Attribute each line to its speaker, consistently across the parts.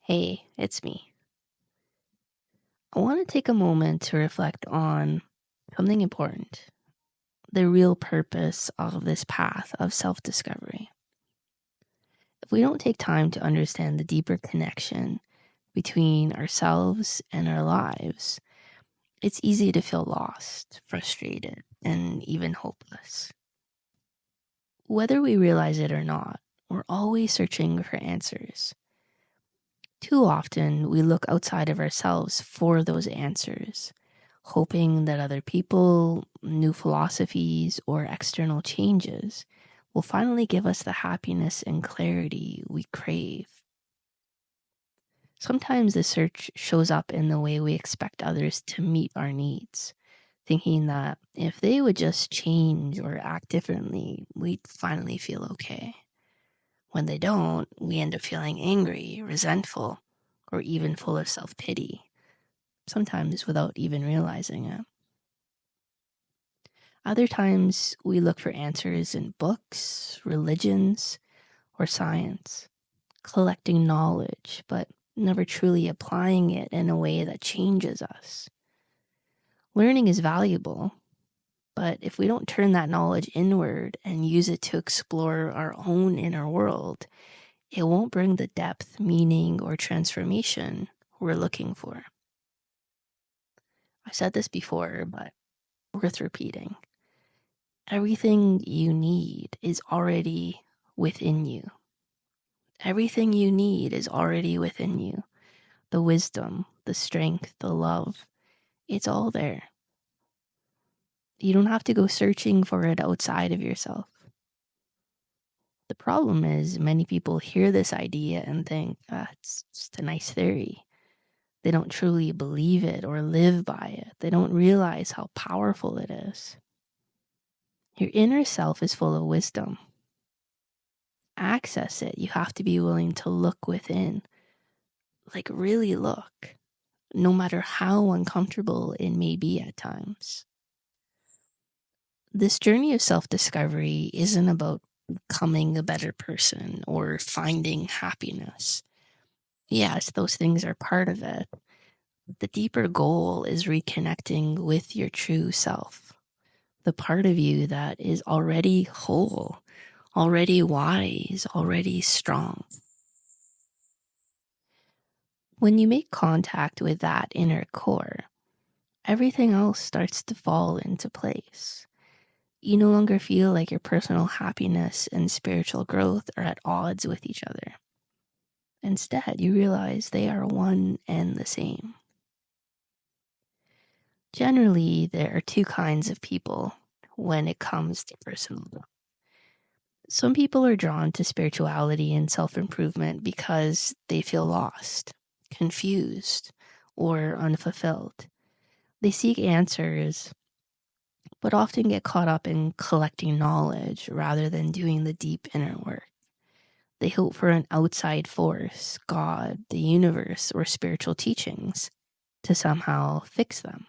Speaker 1: Hey, it's me. I want to take a moment to reflect on something important, the real purpose of this path of self-discovery. If we don't take time to understand the deeper connection between ourselves and our lives, it's easy to feel lost, frustrated, and even hopeless. Whether we realize it or not, we're always searching for answers. Too often, we look outside of ourselves for those answers, hoping that other people, new philosophies, or external changes will finally give us the happiness and clarity we crave. Sometimes the search shows up in the way we expect others to meet our needs, thinking that if they would just change or act differently, we'd finally feel okay. When they don't, we end up feeling angry, resentful, or even full of self-pity, sometimes without even realizing it. Other times, we look for answers in books, religions, or science, collecting knowledge, but never truly applying it in a way that changes us. Learning is valuable, but if we don't turn that knowledge inward and use it to explore our own inner world, it won't bring the depth, meaning, or transformation we're looking for. I've said this before, but worth repeating. Everything you need is already within you. Everything you need is already within you. The wisdom, the strength, the love, it's all there. You don't have to go searching for it outside of yourself. The problem is many people hear this idea and think, it's just a nice theory. They don't truly believe it or live by it. They don't realize how powerful it is. Your inner self is full of wisdom. Access it, you have to be willing to look within, like really look, no matter how uncomfortable it may be at times. This journey of self-discovery isn't about becoming a better person or finding happiness. Yes, those things are part of it. The deeper goal is reconnecting with your true self, the part of you that is already whole, already wise, already strong. When you make contact with that inner core, everything else starts to fall into place. You no longer feel like your personal happiness and spiritual growth are at odds with each other. Instead, you realize they are one and the same. Generally, there are two kinds of people when it comes to personal growth. Some people are drawn to spirituality and self-improvement because they feel lost, confused, or unfulfilled. They seek answers, but often get caught up in collecting knowledge rather than doing the deep inner work. They hope for an outside force, God, the universe, or spiritual teachings to somehow fix them.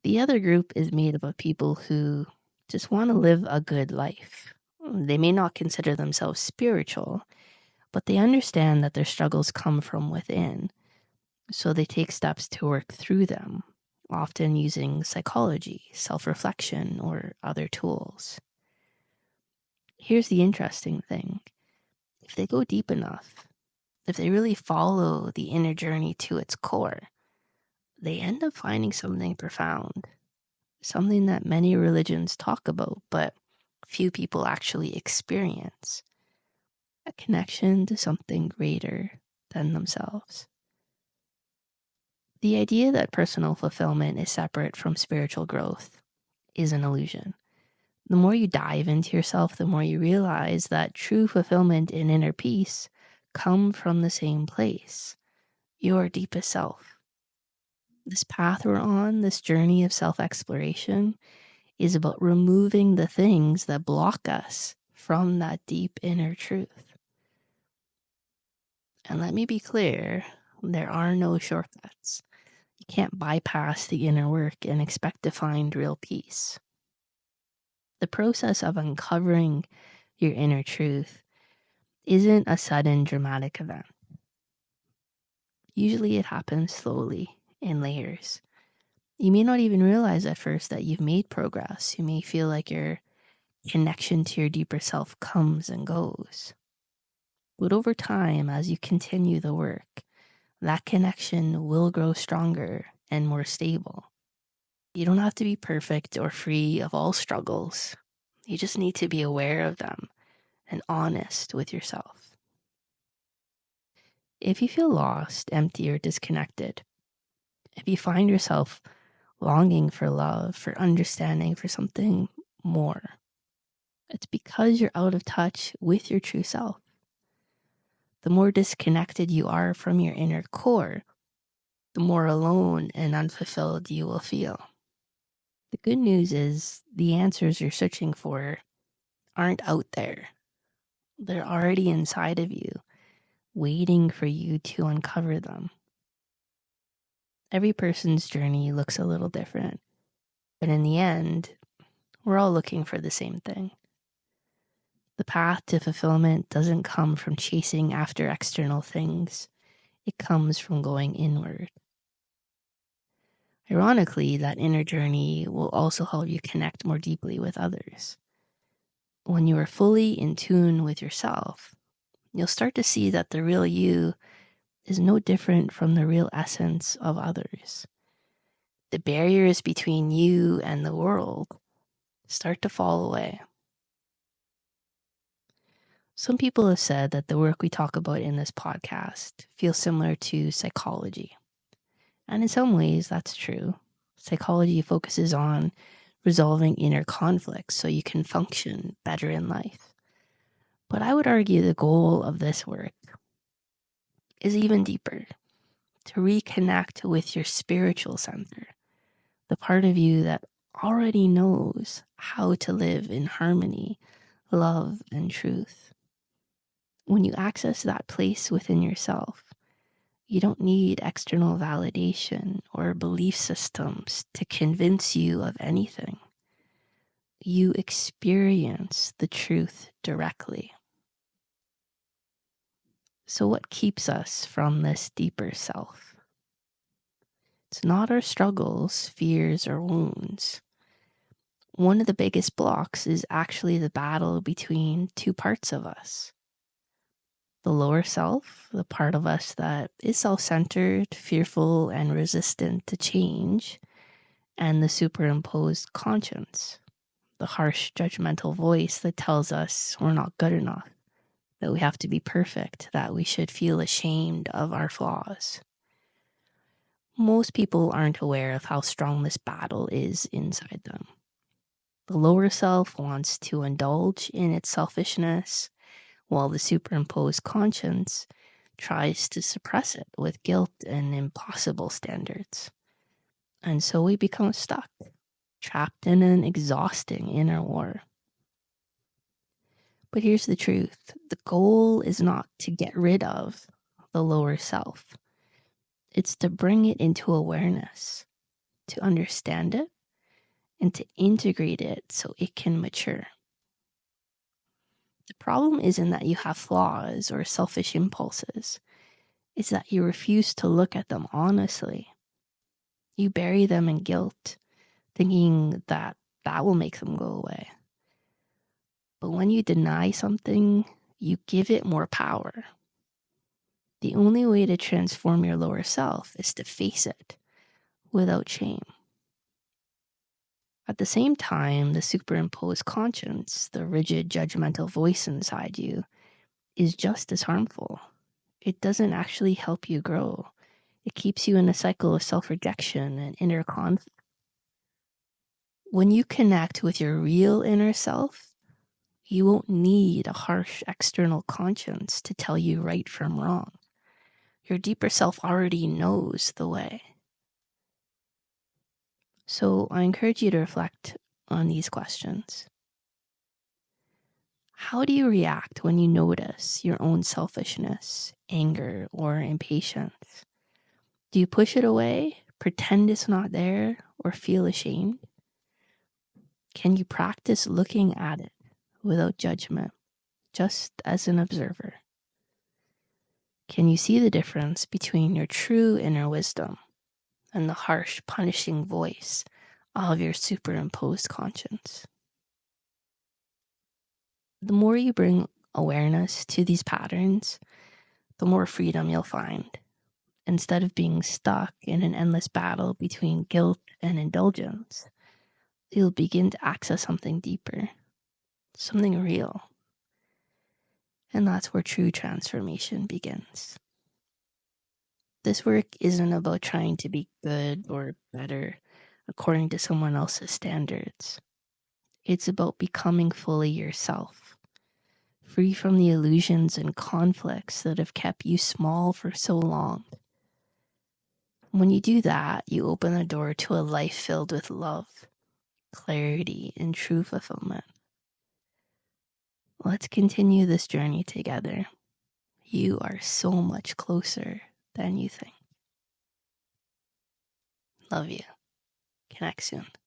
Speaker 1: The other group is made up of people who just want to live a good life. They may not consider themselves spiritual, but they understand that their struggles come from within, so they take steps to work through them, often using psychology, self-reflection, or other tools. Here's the interesting thing. If they go deep enough, if they really follow the inner journey to its core, they end up finding something profound, something that many religions talk about, but few people actually experience. A connection to something greater than themselves. The idea that personal fulfillment is separate from spiritual growth is an illusion. The more you dive into yourself, the more you realize that true fulfillment and inner peace come from the same place, your deepest self. This path we're on, this journey of self-exploration, is about removing the things that block us from that deep inner truth. And let me be clear, there are no shortcuts. You can't bypass the inner work and expect to find real peace. The process of uncovering your inner truth isn't a sudden dramatic event. Usually it happens slowly in layers. You may not even realize at first that you've made progress. You may feel like your connection to your deeper self comes and goes. But over time, as you continue the work, that connection will grow stronger and more stable. You don't have to be perfect or free of all struggles. You just need to be aware of them and honest with yourself. If you feel lost, empty, or disconnected, if you find yourself longing for love, for understanding, for something more, it's because you're out of touch with your true self. The more disconnected you are from your inner core, the more alone and unfulfilled you will feel. The good news is the answers you're searching for aren't out there. They're already inside of you, waiting for you to uncover them. Every person's journey looks a little different, but in the end, we're all looking for the same thing. The path to fulfillment doesn't come from chasing after external things. It comes from going inward. Ironically, that inner journey will also help you connect more deeply with others. When you are fully in tune with yourself, you'll start to see that the real you is no different from the real essence of others. The barriers between you and the world start to fall away. Some people have said that the work we talk about in this podcast feels similar to psychology. And in some ways, that's true. Psychology focuses on resolving inner conflicts so you can function better in life. But I would argue the goal of this work is even deeper, to reconnect with your spiritual center, the part of you that already knows how to live in harmony, love, and truth. When you access that place within yourself, you don't need external validation or belief systems to convince you of anything. You experience the truth directly. So what keeps us from this deeper self? It's not our struggles, fears, or wounds. One of the biggest blocks is actually the battle between two parts of us. The lower self, the part of us that is self-centered, fearful, and resistant to change, and the superimposed conscience, the harsh, judgmental voice that tells us we're not good enough, that we have to be perfect, that we should feel ashamed of our flaws. Most people aren't aware of how strong this battle is inside them. The lower self wants to indulge in its selfishness, while the superimposed conscience tries to suppress it with guilt and impossible standards. And so we become stuck, trapped in an exhausting inner war. But here's the truth. The goal is not to get rid of the lower self. It's to bring it into awareness, to understand it, and to integrate it so it can mature. The problem isn't that you have flaws or selfish impulses. It's that you refuse to look at them honestly. You bury them in guilt, thinking that that will make them go away. But when you deny something, you give it more power. The only way to transform your lower self is to face it without shame. At the same time, the superimposed conscience, the rigid, judgmental voice inside you, is just as harmful. It doesn't actually help you grow. It keeps you in a cycle of self-rejection and inner conflict. When you connect with your real inner self, you won't need a harsh external conscience to tell you right from wrong. Your deeper self already knows the way. So I encourage you to reflect on these questions. How do you react when you notice your own selfishness, anger, or impatience? Do you push it away, pretend it's not there, or feel ashamed? Can you practice looking at it without judgment, just as an observer? Can you see the difference between your true inner wisdom and the harsh, punishing voice of your superimposed conscience? The more you bring awareness to these patterns, the more freedom you'll find. Instead of being stuck in an endless battle between guilt and indulgence, you'll begin to access something deeper, something real. And that's where true transformation begins. This work isn't about trying to be good or better according to someone else's standards. It's about becoming fully yourself, free from the illusions and conflicts that have kept you small for so long. When you do that, you open the door to a life filled with love, clarity, and true fulfillment. Let's continue this journey together. You are so much closer than you think. Love you. Connect soon.